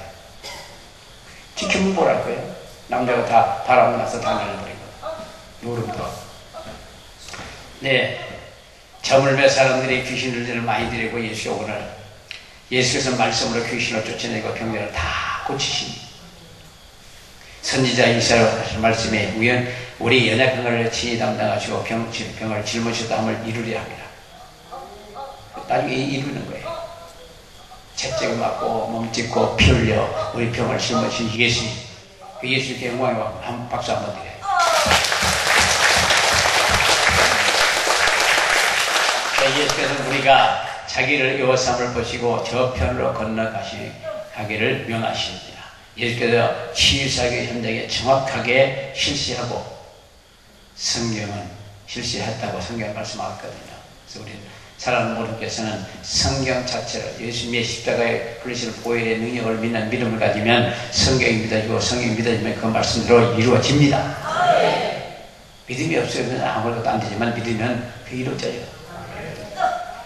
지키면 뭘 할 거예요? 남자가 다 바람 나서 다 날려버리고 노름도. 네, 점을 몇 사람들이 귀신들을 많이 들이고 예수께서 말씀으로 귀신을 쫓아내고 병들을 다 고치시니 선지자 이사야가 하신 말씀에 우리 연약한 것을 친히 담당하시고 병을 짊으셨다 함을 이루리라 합니다. 나중에 이루는 거예요. 채찍을 맞고 몸짓고 피 흘려 우리 병을 짊으신 예수님, 그 예수님께 영광이 받고 한 박수 한번 드려요. 예수께서 우리가 자기를 요함을 보시고 저편으로 건너가기를 명하십니다. 예수께서 치유사역의 현장에 정확하게 실시하고 성경은 실시했다고 성경에 말씀하셨거든요. 그래서 우리 사랑하는 모든 분께서는 성경 자체를 예수님의 십자가에 흘리신 보혈의 능력을 믿는 믿음을 가지면 성경이 믿어지고 성경이 믿어지면 그 말씀대로 이루어집니다. 믿음이 없으면 아무것도 안 되지만 믿으면 그 이루어져요.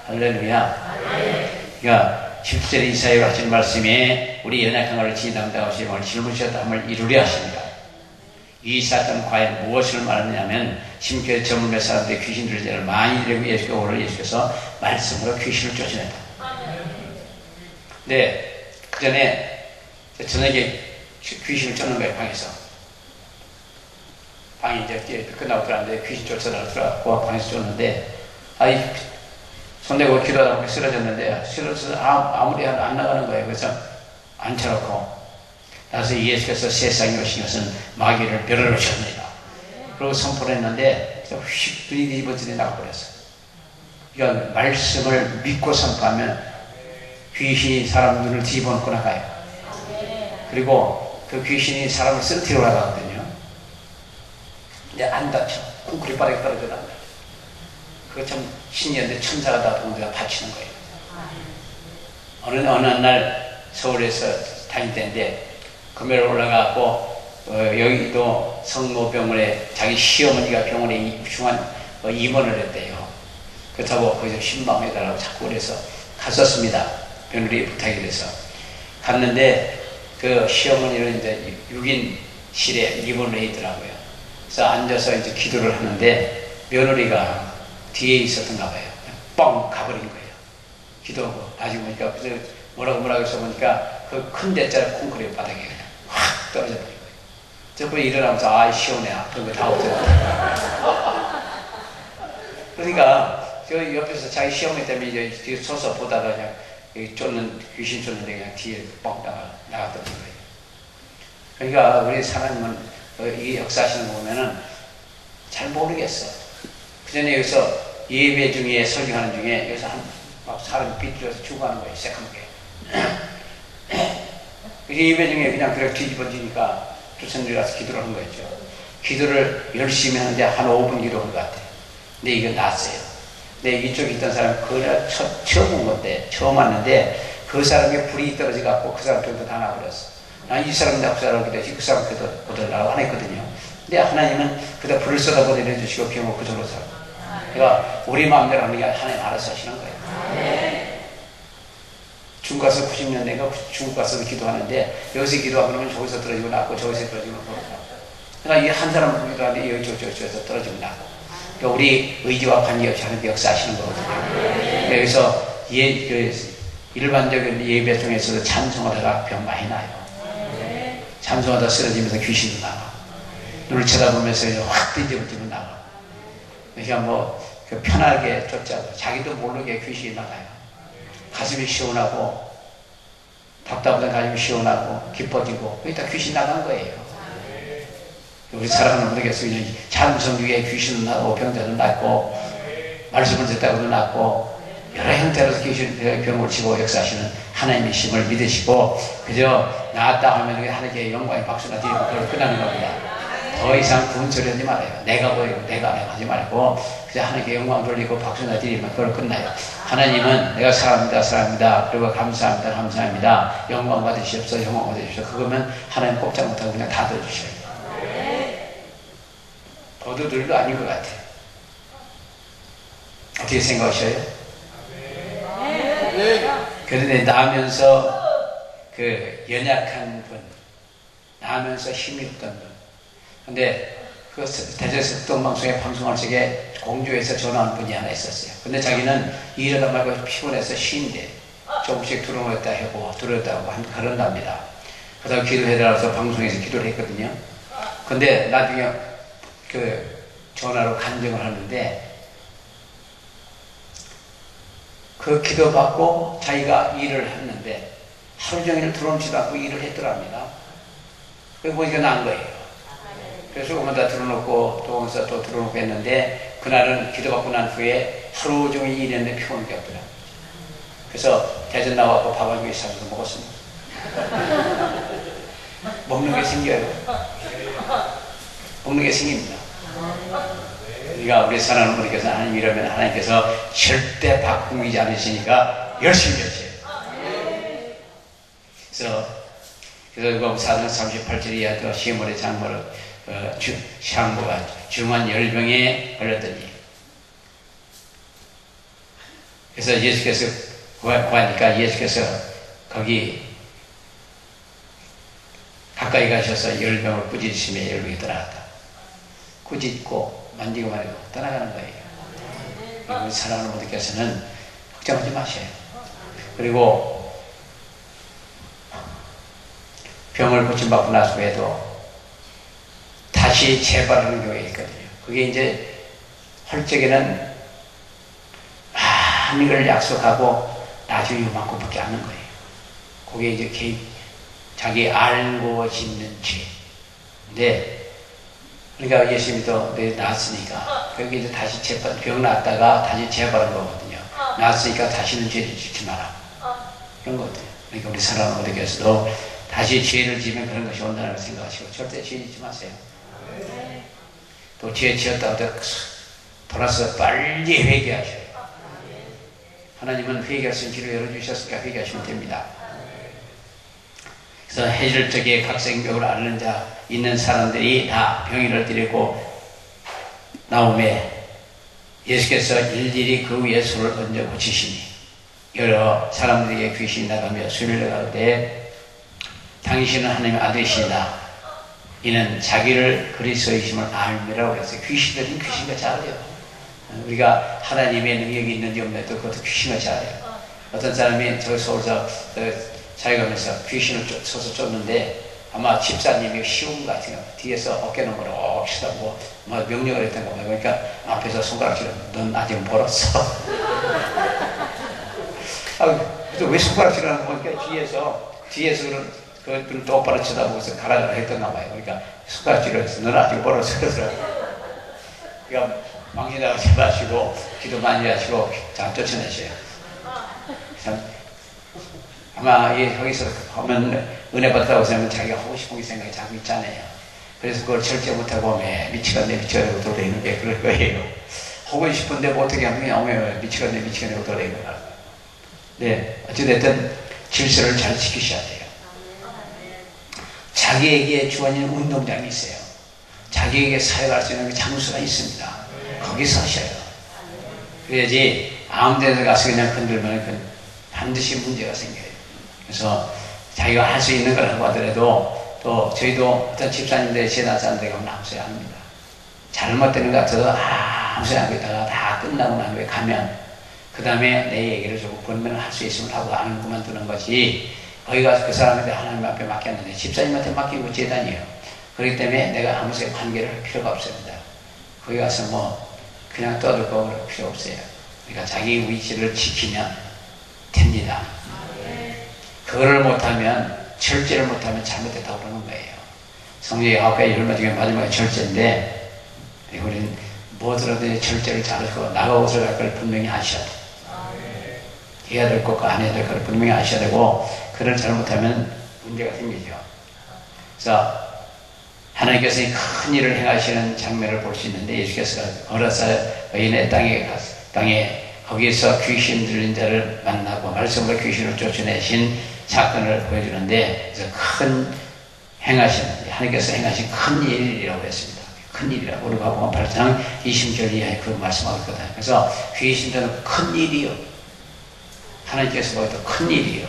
할렐루야. 그러니까 10절에 이사야가 하신 말씀에 우리 연약한 것을 친히 담당하시고 짊으셨다 함을 이루려 하십니다. 이 사건은 과연 무엇을 말하느냐면 심교에 점을 몇 사람들이 귀신 들을 많이 들이고 예수께서 말씀으로 귀신을 쫓아냈다. 네, 그 전에 저녁에 귀신을 쫓는 거예요. 방이 이제 끝나고 들어왔는데 귀신 쫓아나고 들어왔고 방에서 쫓는데 손대고 기도하다 쓰러졌는데 쓰러져서 아무리 안 나가는 거예요. 그래서 앉혀놓고 나서 예수께서 세상에 오신 것은 마귀를 멸하셨느니라. 그리고 선포를 했는데 휙 눈이 뒤집어지게 나가버렸어요. 그러니까 말씀을 믿고 선포하면 귀신이 사람 눈을 뒤집어 놓고 나가요. 그리고 그 귀신이 사람을 쓰러뜨려 나가거든요. 근데 안 다쳐. 쿵쿨이 빠르게 떨어져 나가요. 그거 참 신기한데 천사가 다 동네가 다치는 거예요. 어느 날 서울에서 다닐 때인데 금요일 올라가고 여기도 성모병원에 자기 시어머니가 병원에 입원을 했대요. 그렇다고 거기서 신방해달라고 자꾸 그래서 갔었습니다. 며느리 부탁이 돼서 갔는데 그 시어머니는 이제 6인실에 입원을 해 있더라고요. 그래서 앉아서 이제 기도를 하는데 며느리가 뒤에 있었던가 봐요. 뻥 가버린 거예요. 기도하고 나중에 보니까 뭐라고 해서 보니까 그 큰 대자리 콩크리트 바닥에 그냥 확 떨어져 버린 거예요. 저번에 일어나면서 아 시원해 아픈 거 다 없어졌다. 그러니까 저 옆에서 자기 시어머니 때문에 이제 뒤에 서서 보다가 그냥 귀신 쫓는데 그냥 뒤에 뻥 나갔던 거예요. 그러니까 우리 하나님은 이 역사하시는 거 보면은 잘 모르겠어. 그 전에 여기서 예배 중에 설교하는 중에 여기서 막 사람이 삐뚤어서 죽어가는 거예요. 새까맣게. 예배 중에 그냥 그렇게 뒤집어지니까 조선들이 가서 기도를 한 거였죠. 기도를 열심히 하는데 한 5분 기도한 것 같아요. 근데 이게 났어요. 근데 이쪽에 있던 사람이 그날 처음 온 건데, 처음 왔는데 그 사람에 불이 떨어져 갖고 그 사람 쪽도 다 나버렸어. 난 이 사람 나 그 사람 기도했지 그 사람 기도하려고 안 했거든요. 근데 하나님은 그다 불을 쏟아부어 내려주시고 병을 그절로 살고. 그러니까 우리 마음대로 하는 게 하나님 알아서 하시는 거예요. 중국 가서 90년대가 중국 가서도 기도하는데 여기서 기도하고 그러면 저기서 떨어지고 낫고 저기서 떨어지고 낫고. 그러니까 이 한 사람 기도하는데 여기 저쪽에서 떨어지고 낫고. 그러니까 우리 의지와 관계없이 하나님 역사하시는 거거든요. 여기서 일반적인 예배 중에서도 찬송하다가 병 많이 나요. 찬송하다 쓰러지면서 귀신도 나가. 눈을 쳐다보면서 확 뒤집어지면 나가. 그러니까 편하게 쫓자고 자기도 모르게 귀신이 나가요. 가슴이 시원하고 답답하던 가슴이 시원하고 기뻐지고 그게 다 귀신 나간 거예요. 우리 사람은 모르겠어요. 찬송 중에 귀신도 나고 병자도 낫고 말씀을 듣다고도 낫고 여러 형태로서 귀신 병을 치고 역사하시는 하나님의 힘을 믿으시고 그저 나았다 하면 하나님께 영광의 박수나 드리고 그걸 끝나는 겁니다. 더 이상 그런 소리 하지 말아요. 내가 보이고 내가 하지 말고 그냥 하나님께 영광 돌리고 박수나 드리면 그걸 끝나요. 하나님은 내가 사랑합니다 그리고 감사합니다 영광 받으시옵소서 영광 받으시옵소서 그거면 하나님 꼼짝 못하고 그냥 다 들어주셔요. 도둑들도 아닌 것 같아요. 어떻게 생각하셔요? 그런데 나면서 그 연약한 분, 나면서 힘이 없던 분. 근데 그 대전석동방송에 방송할 적에 공주에서 전화한 분이 하나 있었어요. 근데 자기는 일하다 말고 피곤해서 쉰대. 조금씩 들어오겠다 하고 들어오겠다고 그런답니다. 그래서 기도해달라서 방송에서 기도를 했거든요. 근데 나중에 그 전화로 간증을 하는데 그 기도받고 자기가 일을 했는데 하루 종일 들어오지도 않고 일을 했더랍니다. 그래서 보니까 난 거예요. 그래서 조금만 다 들어놓고 또 오면서 또 들어놓고 했는데 그날은 기도받고 난 후에 하루 종일 일했는데 피곤한 게 없더라고요. 그래서 대전 나와서 밥 한 그릇 사서 먹었습니다. 먹는 게 생겨요. 먹는 게 생깁니다. 그러니까 우리 사랑하는 분께서 하나님 이러면 하나님께서 절대 바꾸지 않으시니까 열심히 하세요. 그래서 사도행 38절 이하도 시몬의 장모를 장모가 중한 열병에 걸렸더니 그래서 예수께서 구하니까 예수께서 거기 가까이 가셔서 열병을 꾸짖으시며 열병이 떠나갔다. 꾸짖고 만지고 말고 떠나가는 거예요. 우리 사랑하는 분들께서는 걱정하지 마세요. 그리고 병을 고침받고 나서 해도 다시 재발하는 경우가 있거든요. 그게 이제 헐적에는 많은 걸 약속하고 나중에 이만큼밖에 않는 거예요. 그게 이제 자기 알고 짓는 죄. 근데 그러니까 예수님도 나았으니까 그게 이제 다시 병 났다가 다시 재발한 거거든요. 나았으니까 다시는 죄를 짓지 마라. 그런 것들. 그러니까 우리 사랑하는 모두께서도 다시 죄를 지으면 그런 것이 온다는 걸 생각하시고 절대 죄 짓지 마세요. 또 죄 지었다고 돌아서 빨리 회개하셔요. 하나님은 회개할 수 있는 길을 열어주셨으니까 회개하시면 됩니다. 그래서 해질적에 각 생명을 앓는 자 있는 사람들이 다 병인을 드리고 나오매 예수께서 일일이 그 위에 손을 얹어 고치시니 여러 사람들에게 귀신이 나가며 수리를 가되 당신은 하나님의 아들이시다. 이는 자기를 그리스도이심을 알미라고 했어요. 귀신들은 귀신같이 알아요. 우리가 하나님의 능력이 있는지 없는지도 그것도 귀신같이 알아요. 어떤 사람이 저 서울서 자기가 면서 귀신을 쳐서 쫓는데 아마 집사님이 쉬운 것 같아요. 뒤에서 어깨는 거로 치다고 뭐 명령을 했던 겁니다. 그러니까 앞에서 손가락질로 넌 아직 멀었어. 왜 손가락질을 하는 거니까 뒤에서 그런 똑바로 쳐다보고서 가라가라 했던가 봐요. 그러니까 손가락질을 해서 넌 아직 멀었어. 그러니까 망신하지 마시고 기도 많이 하시고 잘 쫓아내셔요. 아마 여기서 하면 은혜 받다고 생각하면 자기가 하고 싶은 게 생각이 자꾸 있잖아요. 그래서 그걸 절제 못하고 미치겠네 미치겠네 돌아다니는 게 그럴 거예요. 하고 싶은데 뭐 어떻게 하면 미치겠네 미치겠네 돌아다니는 거야. 네, 어찌됐든 질서를 잘 지키셔야 돼요. 자기에게 주어진 운동장이 있어요. 자기에게 사역할 수 있는 장소가 있습니다. 거기서 하셔요. 그래야지 아무 데나 가서 그냥 건들면 반드시 문제가 생겨요. 그래서 자기가 할 수 있는 걸 하고 하더라도 또 저희도 어떤 집사님들 지나 사람들이 가면 아무 소리 안 합니다. 잘못되는 것 같아도 아무 소리 안 하고 있다가 다 끝나고 난 후에 가면 그 다음에 내 얘기를 주고 권면을 할 수 있으면 하고 안 그만두는 거지. 거기 가서 그 사람한테 하나님 앞에 맡겼는데 집사님한테 맡긴 거 재단이에요. 그렇기 때문에 내가 아무 소리 관계를 할 필요가 없습니다. 거기 가서 뭐 그냥 떠들고 그럴 필요 없어요. 그러니까 자기 위치를 지키면 됩니다. 그거를 못하면 절제를 못하면 잘못됐다고 그러는 거예요. 성경의 9가지 율법 중에 마지막에 절제인데 우리는 뭐더라도 절제를 잘하시고 나가고 들어갈 걸 분명히 아셔야 돼요. 해야 될 것과 안 해야 될 걸 분명히 아셔야 되고 그걸 잘못하면 문제가 생기죠. 그래서 하나님께서 큰 일을 행하시는 장면을 볼 수 있는데 예수께서 어려서 의인의 땅에 거기서 귀신 들린 자를 만나고 말씀으로 귀신을 쫓아내신 사건을 보여주는데 그래서 큰 행하신 하나님께서 행하신 큰 일이라고 했습니다. 큰 일이라고 우리 마가복음 8장 20절 이하에 그 말씀하고 있거든요. 그래서 귀신 들은 큰 일이요. 하나님께서 보여도 큰 일이요.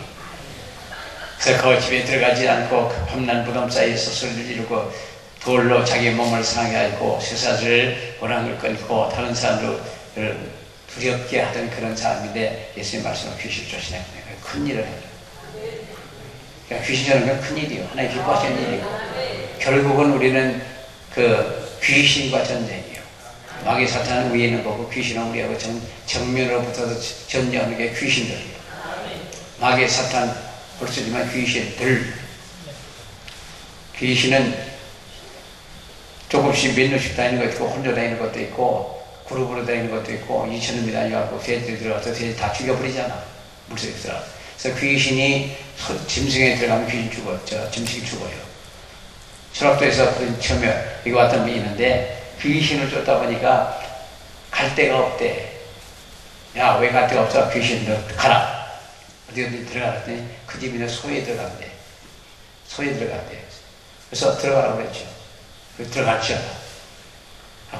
그래서 그 집에 들어가지 않고 그 밤낮 무덤 사이에서 소리를 지르고 돌로 자기 몸을 상하게 하고 쇠사슬을 호랑이를 끊고 다른 사람들을 두렵게 하던 그런 사람인데 예수님 말씀으로 귀신을 쫓아내거든요. 큰 일을 해요. 그러니까 귀신 쫓는 건 큰 일이요. 하나님 기뻐하시는 일이고 결국은 우리는 그 귀신과 전쟁이에요. 마귀 사탄은 위에 있는 거고 귀신은 우리하고 정면으로 붙어서 전쟁하는 게 귀신들이에요. 마귀 사탄 볼 수 있지만 귀신은 조금씩 몇 놈씩 다니는 것도 있고 혼자 다니는 것도 있고 그룹으로 다니는 것도 있고 2,000놈이 다니고 새들이 들어가서 새들 다 죽여버리잖아. 물속에 들어가. 그래서 귀신이 짐승에 들어가면 귀신 죽어요. 짐승이 죽어요. 철학도에서 처음에 이거 왔던 분이 있는데 귀신을 쫓다 보니까 갈 데가 없대. 야, 왜 갈 데가 없어? 귀신 너 가라. 어디 들어가랬더니 그 집에 소에 들어간대. 소에 들어간대. 그래서 들어가라고 그랬죠. 들어갔죠.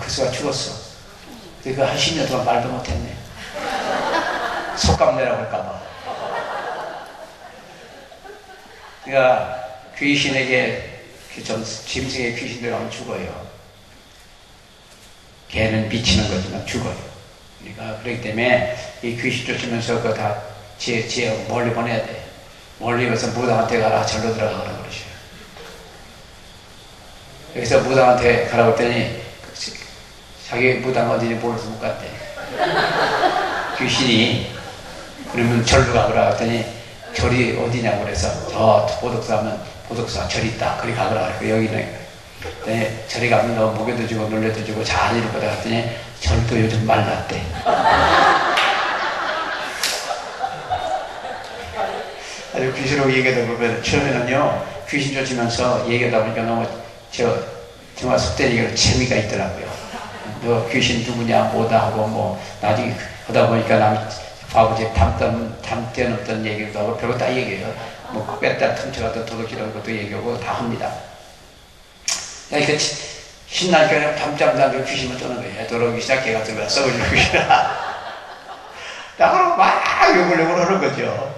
그 수가 죽었어. 그러니까 한 10년 동안 말도 못했네. 속감 내라고 할까봐. 그러니까 귀신에게 짐승의 귀신 들어가면 죽어요. 걔는 미치는 거지만 죽어요. 그러니까 그렇기 때문에 이 귀신 쫓으면서 그거 다 지혜하고 멀리 보내야 돼. 멀리 가서 무당한테 가라. 절로 들어가라 그러셔요. 여기서 무당한테 가라고 했더니 자기 무당 어디니 몰라서 못 갔대. 귀신이 그러면 절로 가거라 했더니 절이 어디냐고 그래서 저 보덕사 하면 보덕사 절 있다. 그리 가거라. 그래서 여기는 네, 저리 가면 너 목에도 주고 놀래도 주고 잘 이럴 거다 했더니 절도 요즘 말랐대. 아주 귀신으로 얘기하다 보면 처음에는요 귀신 쫓으면서 얘기하다 보니까 너무 정말 속된 얘기로 재미가 있더라고요. 너 귀신 누구냐 뭐다 하고 뭐 나중에 하다 보니까 남 아버지 담 뛰어넘던 얘기도 하고 별거 다 얘기해요. 뭐 뺐다 훔쳐갔다 도둑질하는 것도 얘기하고 다 합니다. 그러니까 신나니까 잠잠 자고 귀신을 쫓는 거예요. 들어오기 시작해가지고 썩어지고 귀신아 나가라고 막 욕을 하는 거죠.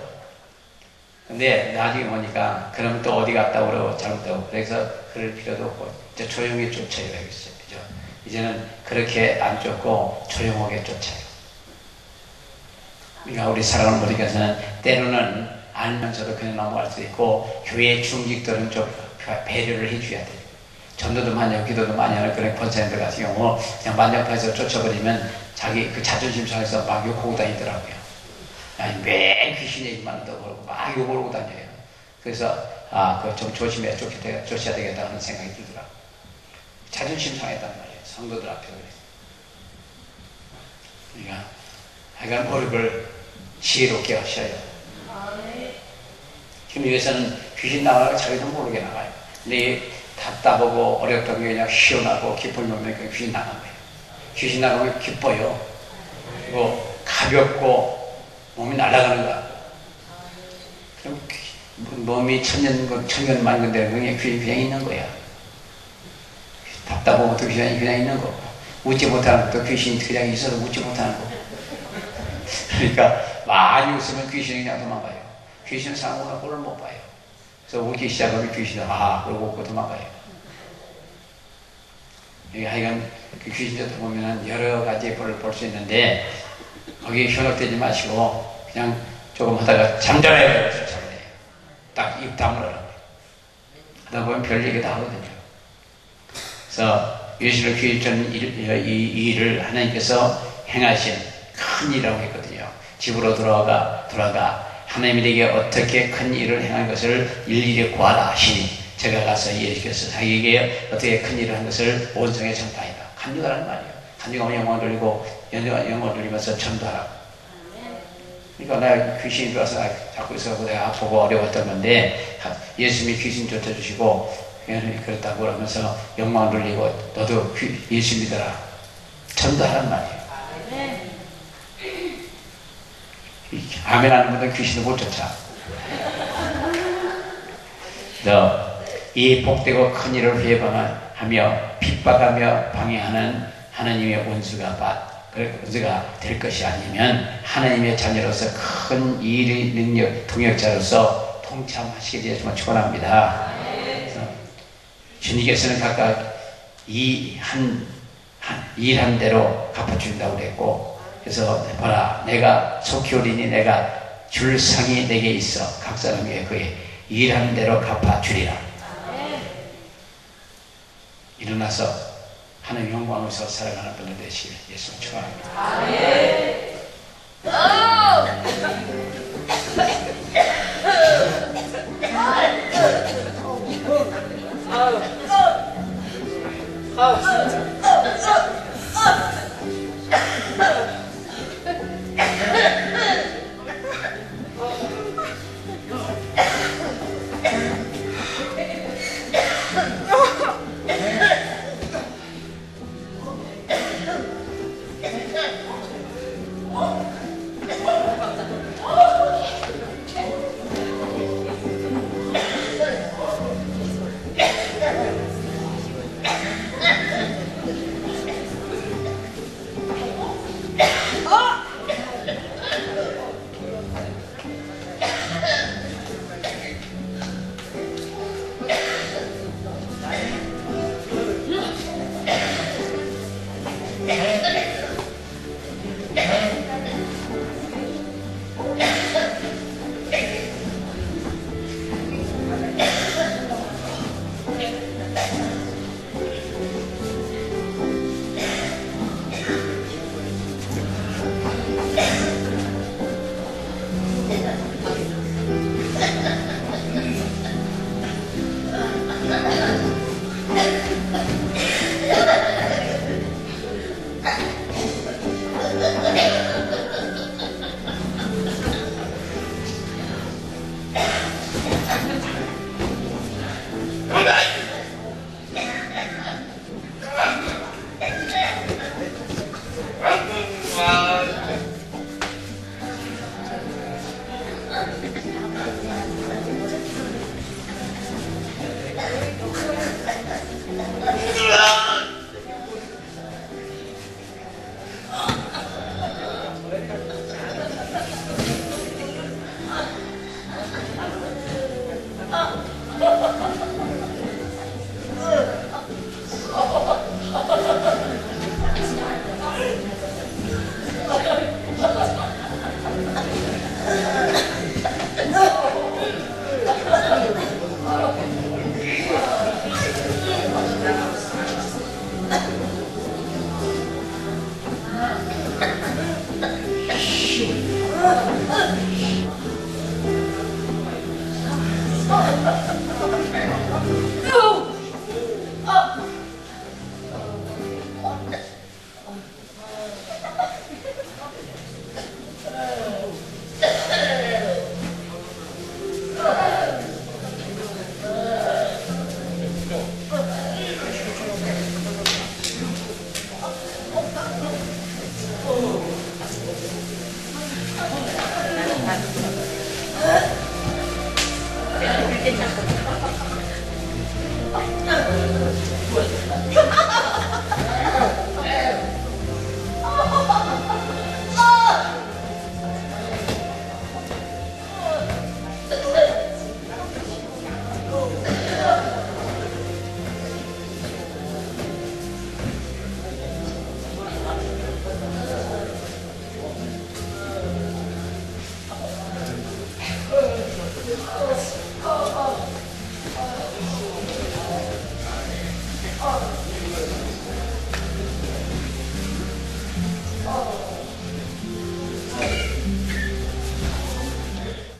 근데 나중에 보니까 그러면 또 어디 갔다 오라고 잘못하고 그래서 그럴 필요도 없고 이제 조용히 쫓아야 되겠어요. 그죠? 이제는 그렇게 안 쫓고 조용하게 쫓아요. 그러니까 우리 사랑하는 분들께서는 때로는 알면서도 그냥 넘어갈 수도 있고 교회 중직들은 좀 배려를 해줘야 돼요. 전도도 많이 하고 기도도 많이 하는 그런 권사님들 같은 경우 그냥 만장파에서 쫓아버리면 자기 그 자존심 상해서 막 욕하고 다니더라고요. 아니 왜 귀신 얘기만 한다고 그러고 막 욕을 하고 다녀요. 그래서 그거 좀 조심해야 쫓아야 되겠다 하는 생각이 들더라고요. 자존심 상했단 말이에요. 성도들 앞에. 그러니까 하여간 어렵을 지혜롭게 하셔요. 지금 위해서는 귀신 나가고 자기도 모르게 나가요. 근데 답답하고 어렵다고 그냥 시원하고 기쁨이 오면 귀신 나간 거예요. 귀신 나가면 기뻐요. 그리고 가볍고 몸이 날아가는 거야. 그럼 몸이 천년 만인 건데 그냥 귀신이 그냥 있는 거야. 답답하고 것도 귀신이 그냥 있는 거고 웃지 못하는 것도 귀신이 그냥 있어도 웃지 못하는 거고. 그러니까 많이 웃으면 귀신이 그냥 도망가요. 귀신은 상호나 꼴을 못 봐요. 그래서 웃기 시작하면 귀신은 그러고 웃고 도망가요. 하여간 그 귀신 쫓다 보면 여러 가지 꼴을 볼 수 있는데 거기에 현혹되지 마시고 그냥 조금 하다가 잠잠해요. 딱 입 다물어라. 하다 보면 별 얘기 다 하거든요. 그래서 예수를 귀히 쫓는 이 일을 하나님께서 행하신 큰 일이라고 했거든요. 집으로 돌아가 하나님이 내게 어떻게 큰 일을 행한 것을 일일이 구하라 하시니 제가 가서 예수께서 자기에게 어떻게 큰 일을 한 것을 온 성에 전파하리라. 간증하라는 말이에요. 간증하면 영광을 돌리고 영광을 돌리면서 전도하라. 그러니까 나 귀신이 들어와서 자꾸 있어서 내가 아프고 어려웠던 건데 예수님이 귀신 쫓아주시고 그렇다고 하면서 영광을 돌리고 너도 예수 믿어라. 전도하라는 말이에요. 아멘 하는 분들은 귀신을 못 쫓아. 이 복되고 큰 일을 회방하며 핍박하며 방해하는 하나님의 원수가 될 것이 아니면 하나님의 자녀로서 큰 일의 능력, 동역자로서 동참하시게 되어 정말 축원합니다. 주님께서는 각각 일한 대로 갚아준다고 그랬고, 그래서 봐라, 내가 속히 오리니 내가 줄 상이 내게 있어 각 사람에게 그의 일한 대로 갚아주리라. 일어나서 하나님 영광에서 살아가는 분들 되시길 예수 축원합니다. Oh.